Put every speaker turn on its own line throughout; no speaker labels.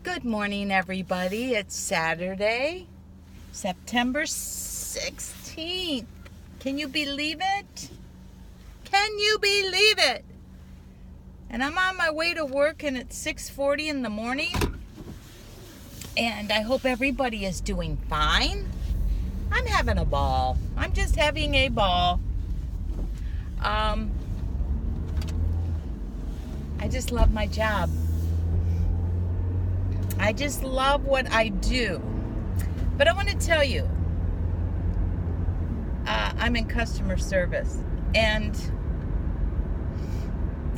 Good morning, everybody. It's Saturday, September 16th. Can you believe it? Can you believe it? And I'm on my way to work, and it's 6:40 in the morning. And I hope everybody is doing fine. I'm having a ball. I'm just having a ball. I just love my job. I just love what I do. But I want to tell you, I'm in customer service, and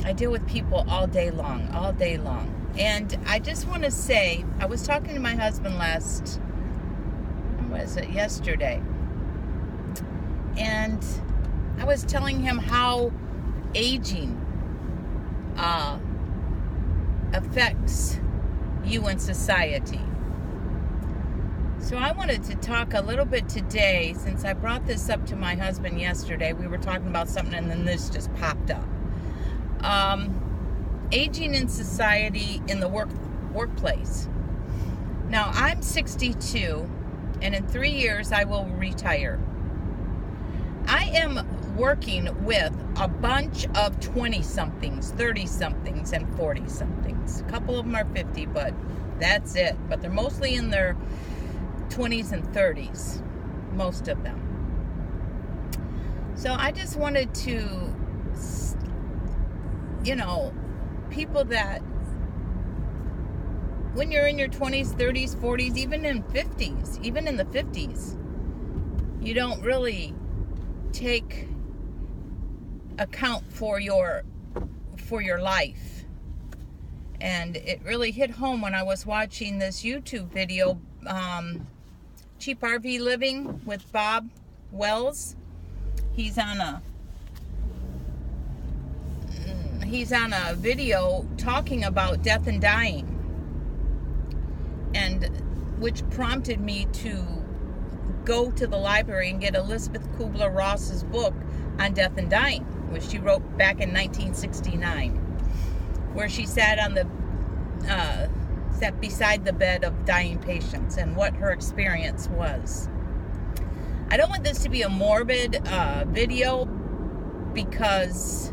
I deal with people all day long. And I just want to say, I was talking to my husband yesterday, and I was telling him how aging affects you in society. So I wanted to talk a little bit today, since I brought this up to my husband yesterday. We were talking about something, and then this just popped up. Aging in society in the workplace. Now, I'm 62, and in 3 years I will retire. I am working with a bunch of 20-somethings, 30-somethings, and 40-somethings. A couple of them are 50, but that's it. But they're mostly in their 20s and 30s, most of them. So I just wanted to, people that, when you're in your 20s, 30s, 40s, even in the 50s, you don't really take account for your life. And it really hit home when I was watching this YouTube video, Cheap RV Living with Bob Wells. He's on a video talking about death and dying, and which prompted me to go to the library and get Elizabeth Kubler-Ross's book on death and dying, which she wrote back in 1969, where she sat beside the bed of dying patients and what her experience was. I don't want this to be a morbid video, because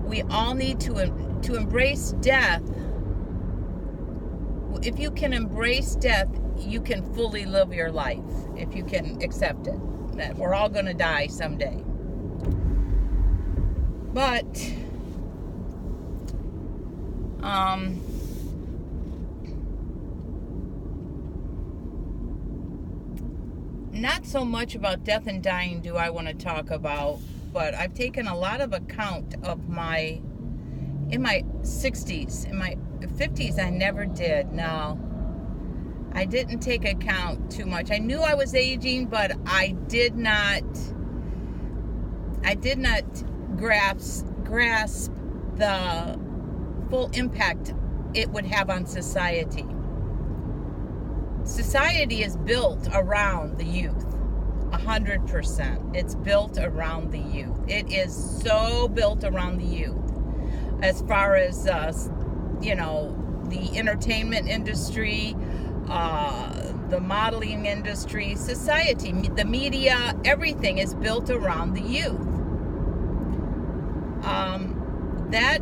we all need to embrace death. If you can embrace death, you can fully live your life, if you can accept it, that we're all going to die someday. But not so much about death and dying do I want to talk about, but I've taken a lot of account of in my 60s. In my 50s, I never did. No, I didn't take account too much. I knew I was aging, but I did not grasp the full impact it would have on society. Society is built around the youth, 100%. It's built around the youth. It is so built around the youth. As far as, the entertainment industry, the modeling industry, society, the media, everything is built around the youth. That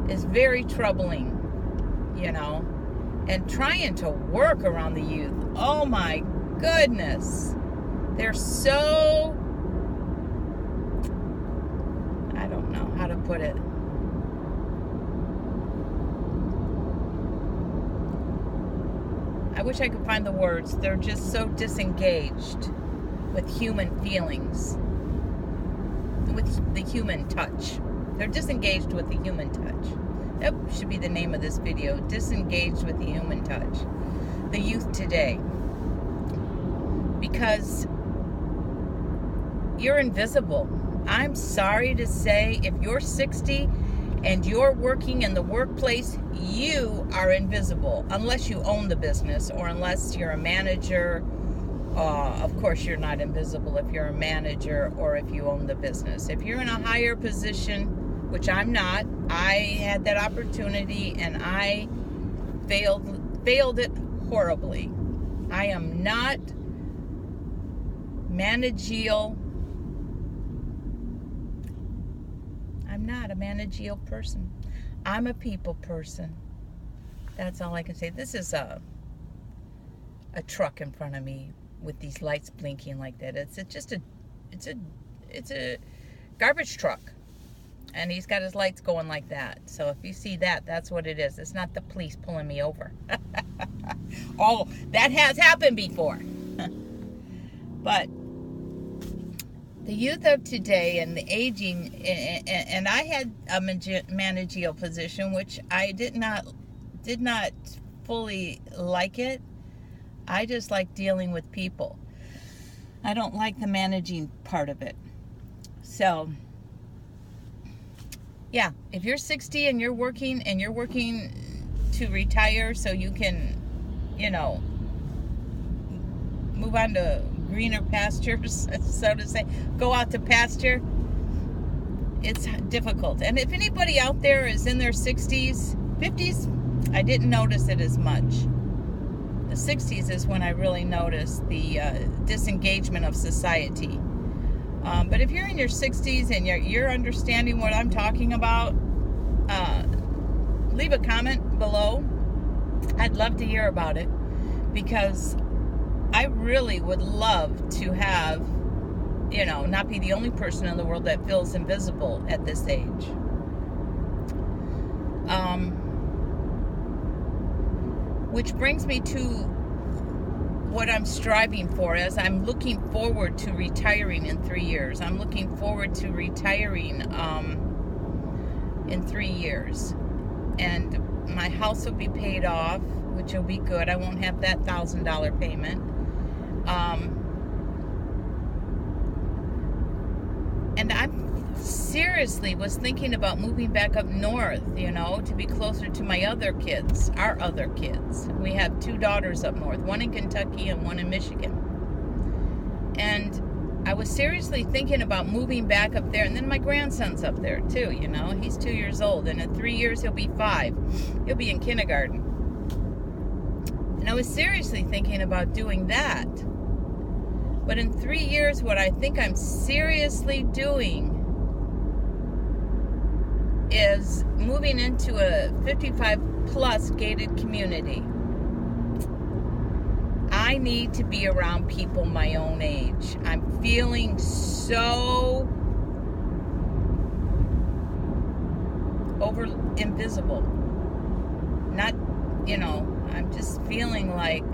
is very troubling, and trying to work around the youth. Oh my goodness. They're so, I don't know how to put it. I wish I could find the words. They're just so disengaged with human feelings, with the human touch. They're disengaged with the human touch. That should be the name of this video. Disengaged with the human touch. The youth today. Because you're invisible. I'm sorry to say, if you're 60 and you're working in the workplace, you are invisible, unless you own the business, or unless you're a manager. Of course, you're not invisible if you're a manager or if you own the business. If you're in a higher position, which I'm not. I had that opportunity and I failed it horribly. I am not managerial. I'm not a managerial person. I'm a people person. That's all I can say. This is a truck in front of me with these lights blinking like that. It's a garbage truck, and he's got his lights going like that. So if you see that, that's what it is. It's not the police pulling me over. Oh, that has happened before. But the youth of today and the aging, and I had a managerial position, which I did not fully like it. I just like dealing with people. I don't like the managing part of it. So, yeah, if you're 60 and you're working to retire so you can, move on to greener pastures, so to say, go out to pasture, it's difficult. And if anybody out there is in their 60s, 50s, I didn't notice it as much. The 60s is when I really noticed the disengagement of society. But if you're in your 60s and you're understanding what I'm talking about, leave a comment below. I'd love to hear about it, because I really would love to have, not be the only person in the world that feels invisible at this age. Which brings me to what I'm striving for, as I'm looking forward to retiring in 3 years. I'm looking forward to retiring in 3 years. And my house will be paid off, which will be good. I won't have that $1,000 payment. And I seriously was thinking about moving back up north, to be closer to my other kids, our other kids. We have 2 daughters up north, one in Kentucky and one in Michigan. And I was seriously thinking about moving back up there. And then my grandson's up there too, he's 2 years old, and in 3 years he'll be 5. He'll be in kindergarten. And I was seriously thinking about doing that. But in 3 years, what I think I'm seriously doing is moving into a 55 plus gated community. I need to be around people my own age. I'm feeling so invisible. Not, I'm just feeling like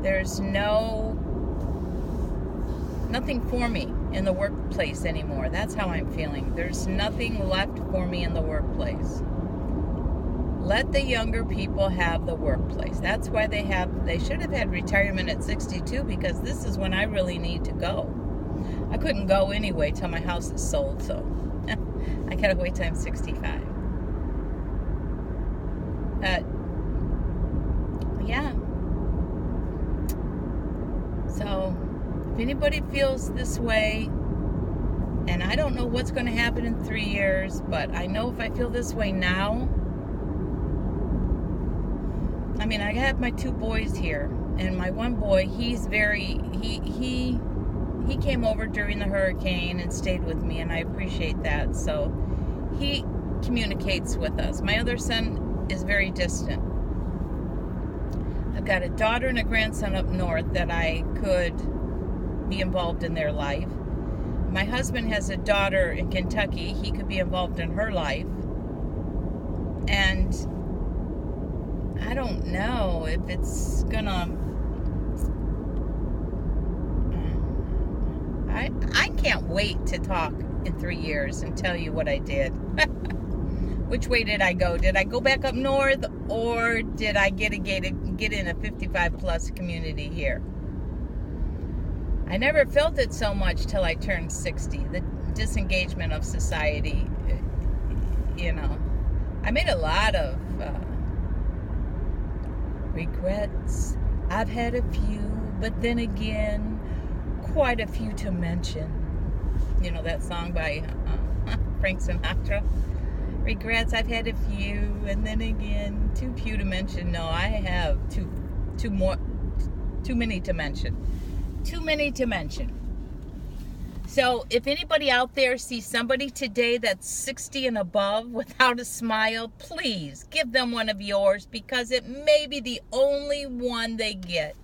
there's nothing for me in the workplace anymore. That's how I'm feeling. There's nothing left for me in the workplace. Let the younger people have the workplace. That's why they should have had retirement at 62, because this is when I really need to go. I couldn't go anyway till my house is sold, so I gotta wait till I'm 65. Yeah. So, if anybody feels this way, and I don't know what's going to happen in 3 years, but I know if I feel this way now, I have my 2 boys here, and my one boy, he came over during the hurricane and stayed with me, and I appreciate that. So he communicates with us. My other son is very distant. I've got a daughter and a grandson up north that I could be involved in their life. My husband has a daughter in Kentucky. He could be involved in her life. And I don't know if it's gonna... I can't wait to talk in 3 years and tell you what I did. Which way did I go? Did I go back up north, or did I get in a 55 plus community here? I never felt it so much till I turned 60. The disengagement of society, I made a lot of regrets. I've had a few, but then again, quite a few to mention. You know that song by Frank Sinatra? Regrets, I've had a few, and then again, too few to mention. No, I have too many to mention. Too many to mention. So if anybody out there sees somebody today that's 60 and above without a smile, please give them one of yours, because it may be the only one they get.